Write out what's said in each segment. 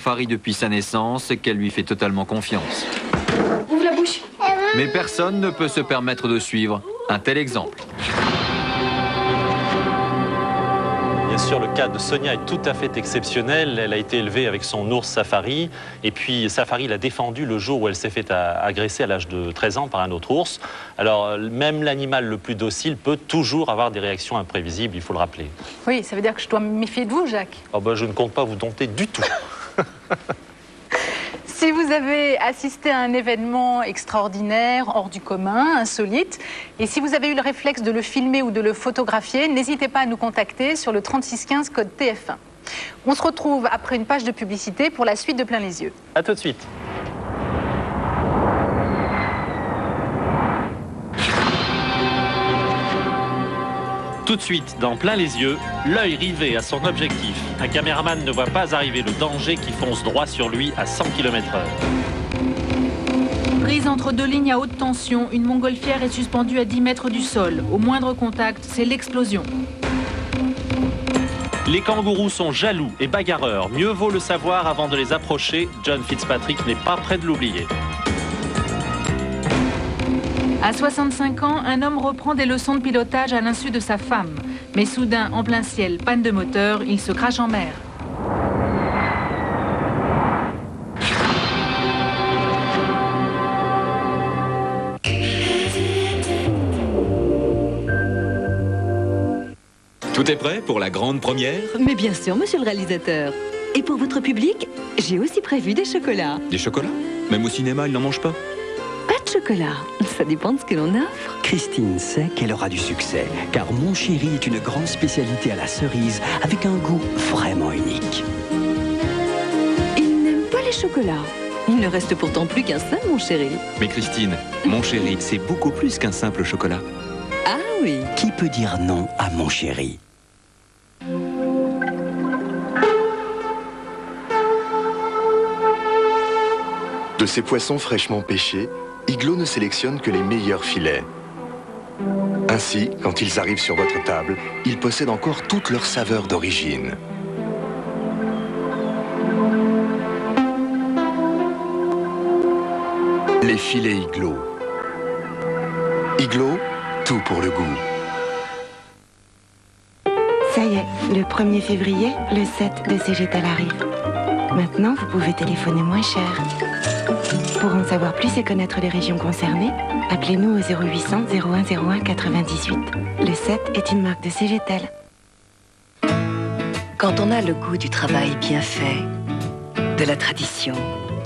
Safari depuis sa naissance, qu'elle lui fait totalement confiance. Ouvre la bouche. Mais personne ne peut se permettre de suivre un tel exemple. Bien sûr, le cas de Sonia est tout à fait exceptionnel. Elle a été élevée avec son ours Safari. Et puis, Safari l'a défendu le jour où elle s'est fait agresser à l'âge de 13 ans par un autre ours. Alors, même l'animal le plus docile peut toujours avoir des réactions imprévisibles, il faut le rappeler. Oui, ça veut dire que je dois me méfier de vous, Jacques. Oh ben, je ne compte pas vous dompter du tout. Si vous avez assisté à un événement extraordinaire, hors du commun, insolite, et si vous avez eu le réflexe de le filmer ou de le photographier, n'hésitez pas à nous contacter sur le 3615 code TF1. On se retrouve après une page de publicité pour la suite de Plein les yeux. À tout de suite. Tout de suite, dans Plein les yeux, l'œil rivé à son objectif. Un caméraman ne voit pas arriver le danger qui fonce droit sur lui à 100 km/h. Prise entre deux lignes à haute tension, une montgolfière est suspendue à 10 mètres du sol. Au moindre contact, c'est l'explosion. Les kangourous sont jaloux et bagarreurs. Mieux vaut le savoir avant de les approcher. John Fitzpatrick n'est pas près de l'oublier. À 65 ans, un homme reprend des leçons de pilotage à l'insu de sa femme. Mais soudain, en plein ciel, panne de moteur, il se crache en mer. Tout est prêt pour la grande première? Mais bien sûr, monsieur le réalisateur. Et pour votre public, j'ai aussi prévu des chocolats. Des chocolats? Même au cinéma, ils n'en mangent pas? Pas de chocolat, ça dépend de ce que l'on offre. Christine sait qu'elle aura du succès, car Mon Chéri est une grande spécialité à la cerise, avec un goût vraiment unique. Il n'aime pas les chocolats. Il ne reste pourtant plus qu'un seul, mon chéri. Mais Christine, Mon Chéri, c'est beaucoup plus qu'un simple chocolat. Ah oui. Qui peut dire non à Mon Chéri? De ces poissons fraîchement pêchés, Iglo ne sélectionne que les meilleurs filets. Ainsi, quand ils arrivent sur votre table, ils possèdent encore toutes leurs saveurs d'origine. Les filets Iglo. Iglo, tout pour le goût. Ça y est, le 1er février, le set de Cégétal arrive. Maintenant, vous pouvez téléphoner moins cher. Pour en savoir plus et connaître les régions concernées, appelez-nous au 0800 0101 98. Le 7 est une marque de Cégétal. Quand on a le goût du travail bien fait, de la tradition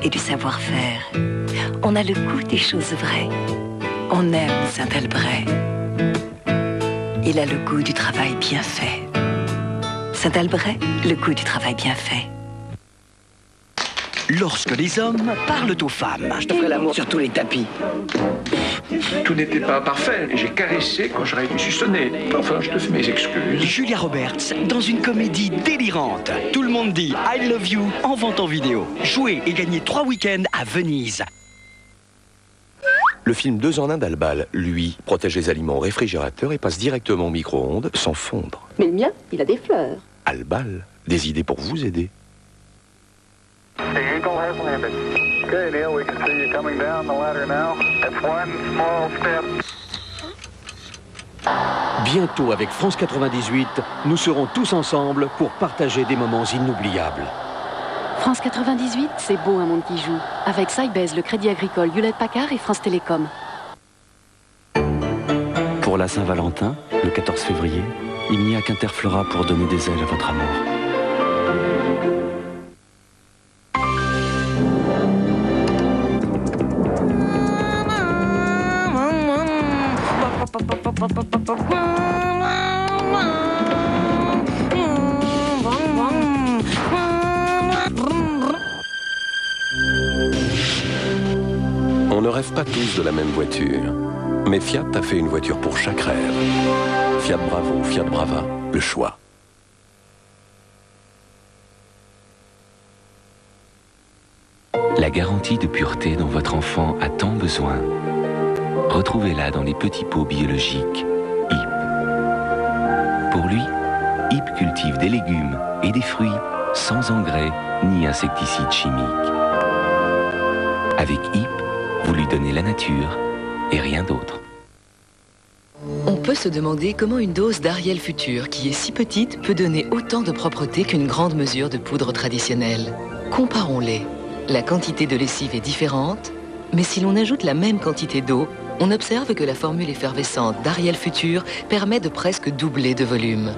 et du savoir-faire, on a le goût des choses vraies. On aime Saint-Albret. Il a le goût du travail bien fait. Saint-Albret, le goût du travail bien fait. Lorsque les hommes parlent aux femmes. Je te ferai l'amour sur tous les tapis. Tout n'était pas parfait. J'ai caressé quand j'aurais dû suçonner. Enfin, je te fais mes excuses. Julia Roberts, dans une comédie délirante. Tout le monde dit I love you en vente en vidéo. Jouez et gagnez 3 week-ends à Venise. Le film 2 en 1 d'Albal, lui, protège les aliments au réfrigérateur et passe directement au micro-ondes sans fondre. Mais le mien, il a des fleurs. Albal, des idées pour vous aider. Bientôt avec France 98, nous serons tous ensemble pour partager des moments inoubliables. France 98, c'est beau un monde qui joue. Avec Sybase, le Crédit Agricole, Hewlett-Packard et France Télécom. Pour la Saint-Valentin, le 14 février, il n'y a qu'Interflora pour donner des ailes à votre amour. On ne rêve pas tous de la même voiture, mais Fiat a fait une voiture pour chaque rêve. Fiat Bravo, Fiat Brava, le choix. La garantie de pureté dont votre enfant a tant besoin. Retrouvez-la dans les petits pots biologiques HIP. Pour lui, HIP cultive des légumes et des fruits sans engrais ni insecticides chimiques. Avec HIP, vous lui donnez la nature et rien d'autre. On peut se demander comment une dose d'Ariel Futur, qui est si petite, peut donner autant de propreté qu'une grande mesure de poudre traditionnelle. Comparons-les. La quantité de lessive est différente, mais si l'on ajoute la même quantité d'eau, on observe que la formule effervescente d'Ariel Futur permet de presque doubler de volume.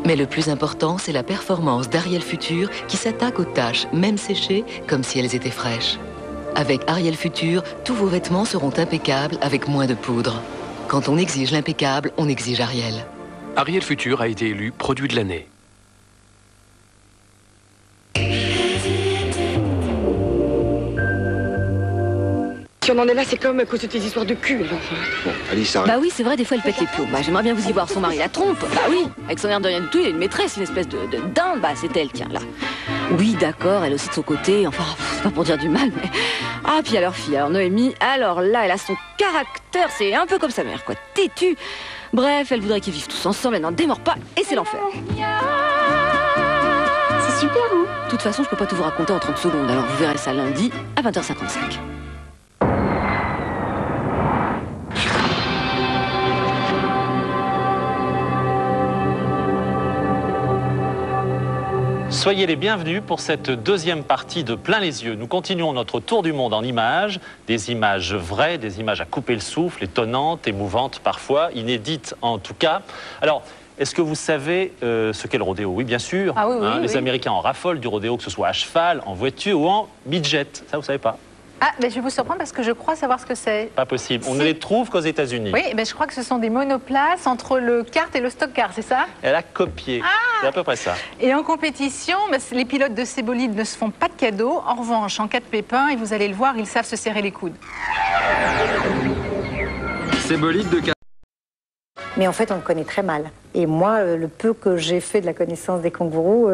Mais le plus important, c'est la performance d'Ariel Futur qui s'attaque aux taches, même séchées, comme si elles étaient fraîches. Avec Ariel Futur, tous vos vêtements seront impeccables avec moins de poudre. Quand on exige l'impeccable, on exige Ariel. Ariel Futur a été élu produit de l'année. Si on en est là, c'est quand même à cause de tes histoires de cul. Bon, Alice, arrête. Bah oui, c'est vrai, des fois elle pète les plombs. Bah, j'aimerais bien vous y voir, son mari la trompe. Bah oui, avec son air de rien du tout, il a une maîtresse, une espèce de dinde. Bah c'est elle, tiens, là. Oui, d'accord, elle aussi de son côté, enfin, c'est pas pour dire du mal, mais... Ah, puis à leur fille, alors Noémie, alors là, elle a son caractère, c'est un peu comme sa mère, quoi, têtue. Bref, elle voudrait qu'ils vivent tous ensemble, elle n'en démord pas, et c'est l'enfer. C'est super, hein? De toute façon, je peux pas tout vous raconter en 30 secondes, alors vous verrez ça lundi à 20h55. Soyez les bienvenus pour cette deuxième partie de Plein les yeux. Nous continuons notre tour du monde en images, des images vraies, des images à couper le souffle, étonnantes, émouvantes parfois, inédites en tout cas. Alors, est-ce que vous savez ce qu'est le rodéo? Oui, bien sûr. Ah oui, oui, Les oui. Américains en raffolent du rodéo, que ce soit à cheval, en voiture ou en midget. Ça, vous savez pas? Ah, ben je vais vous surprendre parce que je crois savoir ce que c'est. Pas possible. On ne les trouve qu'aux États-Unis. Oui, ben je crois que ce sont des monoplaces entre le kart et le stock car, c'est ça? Elle a copié. C'est à peu près ça. Et en compétition, les pilotes de ces bolides ne se font pas de cadeaux. En revanche, en cas de pépin, et vous allez le voir, ils savent se serrer les coudes. Ces bolides de kart. Mais en fait, on le connaît très mal. Et moi, le peu que j'ai fait de la connaissance des kangourous,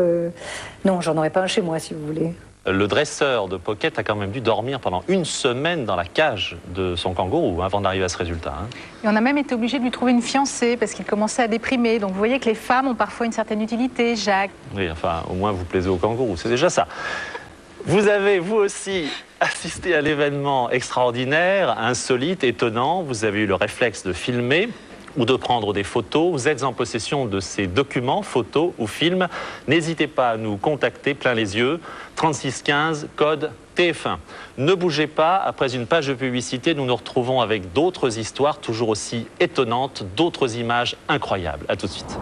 non, j'en aurais pas un chez moi, si vous voulez. Le dresseur de Pocket a quand même dû dormir pendant une semaine dans la cage de son kangourou avant d'arriver à ce résultat. Et on a même été obligé de lui trouver une fiancée parce qu'il commençait à déprimer. Donc vous voyez que les femmes ont parfois une certaine utilité, Jacques. Oui, enfin, au moins vous plaisez au kangourou, c'est déjà ça. Vous avez, vous aussi, assisté à l'événement extraordinaire, insolite, étonnant. Vous avez eu le réflexe de filmer ou de prendre des photos. Vous êtes en possession de ces documents, photos ou films. N'hésitez pas à nous contacter plein les yeux. 3615, code TF1. Ne bougez pas, après une page de publicité, nous nous retrouvons avec d'autres histoires toujours aussi étonnantes, d'autres images incroyables. A tout de suite.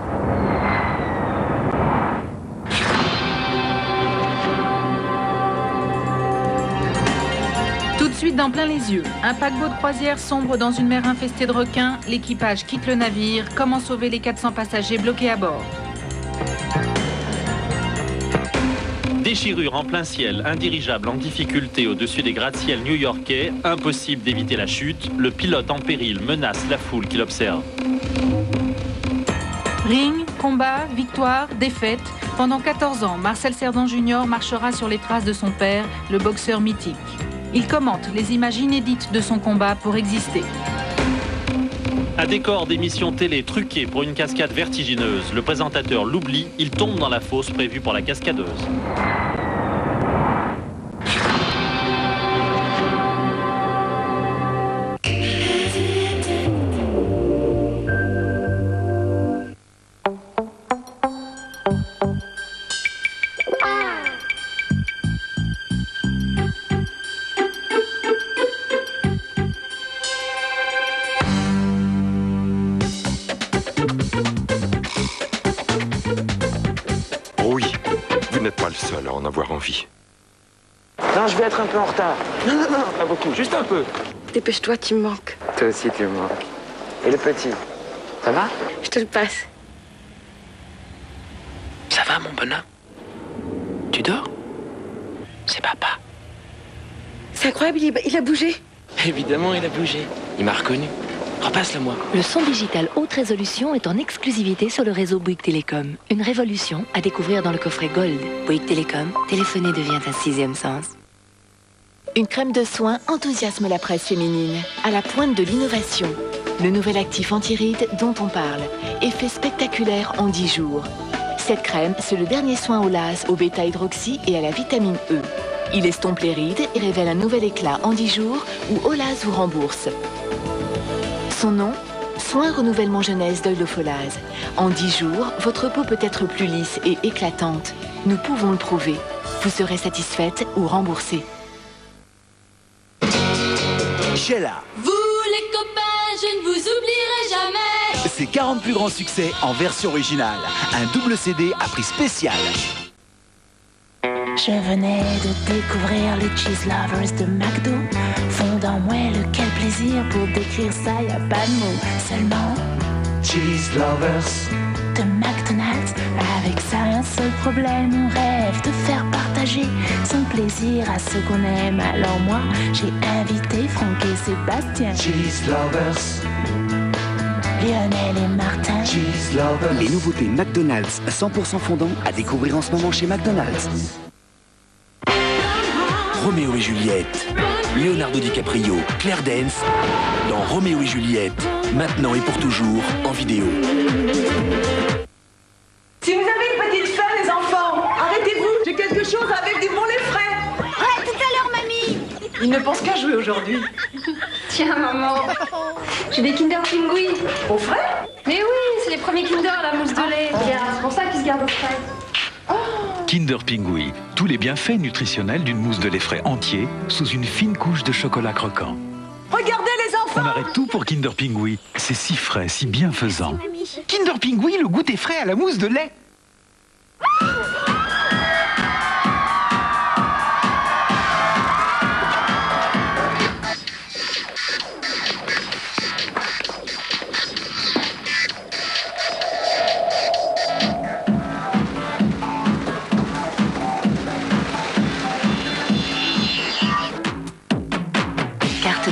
Tout de suite dans Plein les yeux, un paquebot de croisière sombre dans une mer infestée de requins. L'équipage quitte le navire. Comment sauver les 400 passagers bloqués à bord? Déchirure en plein ciel, un dirigeable en difficulté au-dessus des gratte-ciel new-yorkais, impossible d'éviter la chute, le pilote en péril menace la foule qui l'observe. Ring, combat, victoire, défaite. Pendant 14 ans, Marcel Cerdan Jr. marchera sur les traces de son père, le boxeur mythique. Il commente les images inédites de son combat pour exister. Un décor d'émission télé truqué pour une cascade vertigineuse. Le présentateur l'oublie, il tombe dans la fosse prévue pour la cascadeuse. seul à en avoir envie. Non, je vais être un peu en retard. Non, pas beaucoup, juste un peu. Dépêche-toi, tu me manques. Toi aussi, tu me manques. Et le petit, ça va? Je te le passe. Ça va, mon bonhomme? Tu dors? C'est papa. C'est incroyable, il a bougé. Évidemment, il a bougé. Il m'a reconnu. Repasse-le-moi. Le son digital haute résolution est en exclusivité sur le réseau Bouygues Télécom. Une révolution à découvrir dans le coffret Gold. Bouygues Télécom, téléphoner devient un sixième sens. Une crème de soins enthousiasme la presse féminine, à la pointe de l'innovation. Le nouvel actif anti-rides dont on parle. Effet spectaculaire en 10 jours. Cette crème, c'est le dernier soin au lase, au bêta-hydroxy et à la vitamine E. Il estompe les rides et révèle un nouvel éclat en 10 jours où Olase vous rembourse. Son nom ? Soin renouvellement jeunesse d'Oil of Olase. En 10 jours, votre peau peut être plus lisse et éclatante. Nous pouvons le prouver. Vous serez satisfaite ou remboursée. Sheila. Vous les copains, je ne vous oublierai jamais. Ses 40 plus grands succès en version originale. Un double CD à prix spécial. Je venais de découvrir les Cheese Lovers de McDo. Fondant moi le quel plaisir, pour décrire ça y a pas de mots. Seulement Cheese Lovers de McDonald's. Avec ça un seul problème, on rêve de faire partager son plaisir à ceux qu'on aime. Alors moi j'ai invité Franck et Sébastien. Cheese Lovers, Lionel et Martin. Cheese Lovers. Les nouveautés McDonald's 100% fondant à découvrir en ce moment chez McDonald's. Roméo et Juliette, Leonardo DiCaprio, Claire Danes, dans Roméo et Juliette, maintenant et pour toujours, en vidéo. Si vous avez une petite faim, les enfants, arrêtez-vous, j'ai quelque chose avec du bon lait frais. Ouais, tout à l'heure, mamie. Il ne pense qu'à jouer aujourd'hui. Tiens, maman, j'ai des Kinder Pingui. Au frais? Mais oui, c'est les premiers Kinder, la mousse de lait. C'est pour ça qu'ils se gardent au frais. Kinder Pingui, tous les bienfaits nutritionnels d'une mousse de lait frais entier sous une fine couche de chocolat croquant. Regardez les enfants! On arrête tout pour Kinder Pingui. C'est si frais, si bienfaisant. Kinder Pingui, le goût est frais à la mousse de lait.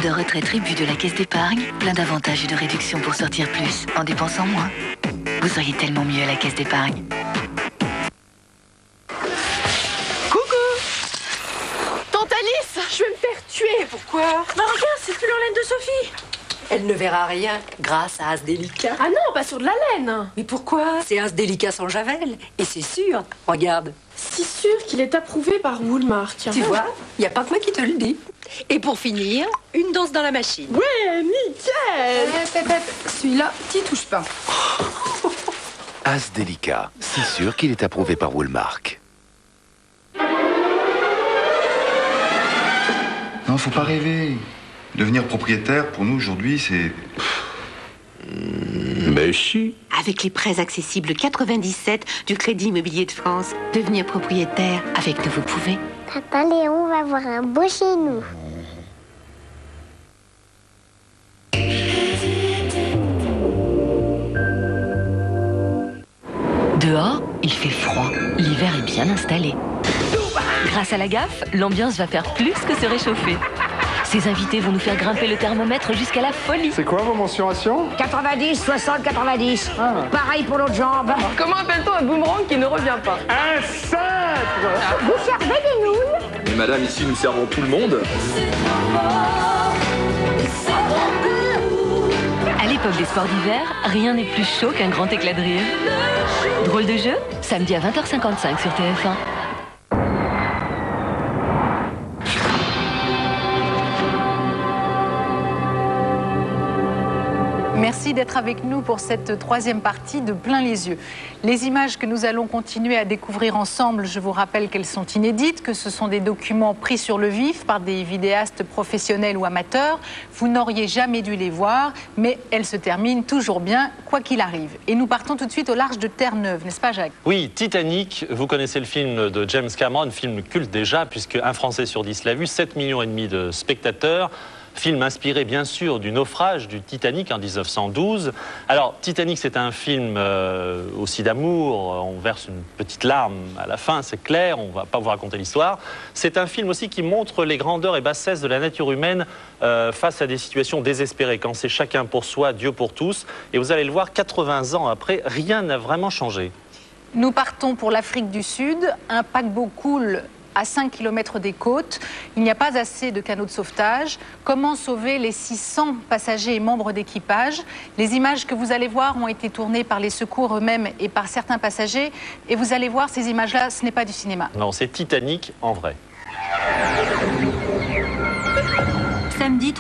De retraite Tribu de la Caisse d'épargne, plein d'avantages et de réductions pour sortir plus, en dépensant moins. Vous seriez tellement mieux à la Caisse d'épargne. Coucou! Tante Alice, je vais me faire tuer. Pourquoi? Bah regarde, c'est plus l'enlaine de Sophie. Elle ne verra rien grâce à As Délicat. Ah non, pas sur de la laine. Mais pourquoi? C'est As Délicat sans javel. Et c'est sûr, regarde. Si sûr qu'il est approuvé par Woolmark. Tu vois, il n'y a pas que moi qui te le dis. Et pour finir, une danse dans la machine. Ouais, nickel. Celui-là, t'y touches pas. As Délicat, si sûr qu'il est approuvé par Woolmark. Non, faut pas rêver. Devenir propriétaire, pour nous, aujourd'hui, c'est... Mais si. Avec les prêts accessibles 97 du Crédit Immobilier de France, devenir propriétaire avec nous, vous pouvez. Papa Léon va avoir un beau chez nous. Dehors, il fait froid. L'hiver est bien installé. Grâce à la gaffe, l'ambiance va faire plus que se réchauffer. Ces invités vont nous faire grimper le thermomètre jusqu'à la folie. C'est quoi vos mensurations? 90, 60, 90. Pareil pour l'autre jambe. Comment appelle-t-on un boomerang qui ne revient pas? Un cintre! Vous servez des nouilles? Mais madame, ici nous servons tout le monde. À l'époque des sports d'hiver, rien n'est plus chaud qu'un grand éclat de rire. Drôle de jeu, samedi à 20h55 sur TF1. Merci d'être avec nous pour cette troisième partie de Plein les yeux. Les images que nous allons continuer à découvrir ensemble, je vous rappelle qu'elles sont inédites, que ce sont des documents pris sur le vif par des vidéastes professionnels ou amateurs. Vous n'auriez jamais dû les voir, mais elles se terminent toujours bien, quoi qu'il arrive. Et nous partons tout de suite au large de Terre-Neuve, n'est-ce pas Jacques? Oui, Titanic, vous connaissez le film de James Cameron, film culte déjà, puisque un Français sur 10 l'a vu, 7,5 millions de spectateurs. Film inspiré bien sûr du naufrage du Titanic en 1912. Alors Titanic, c'est un film aussi d'amour, on verse une petite larme à la fin, c'est clair, on ne va pas vous raconter l'histoire. C'est un film aussi qui montre les grandeurs et bassesses de la nature humaine face à des situations désespérées, quand c'est chacun pour soi, Dieu pour tous. Et vous allez le voir, 80 ans après, rien n'a vraiment changé. Nous partons pour l'Afrique du Sud, un paquebot coule à 5 km des côtes. Il n'y a pas assez de canaux de sauvetage. Comment sauver les 600 passagers et membres d'équipage? Les images que vous allez voir ont été tournées par les secours eux-mêmes et par certains passagers. Et vous allez voir, ces images-là, ce n'est pas du cinéma. Non, c'est Titanic en vrai. Samedi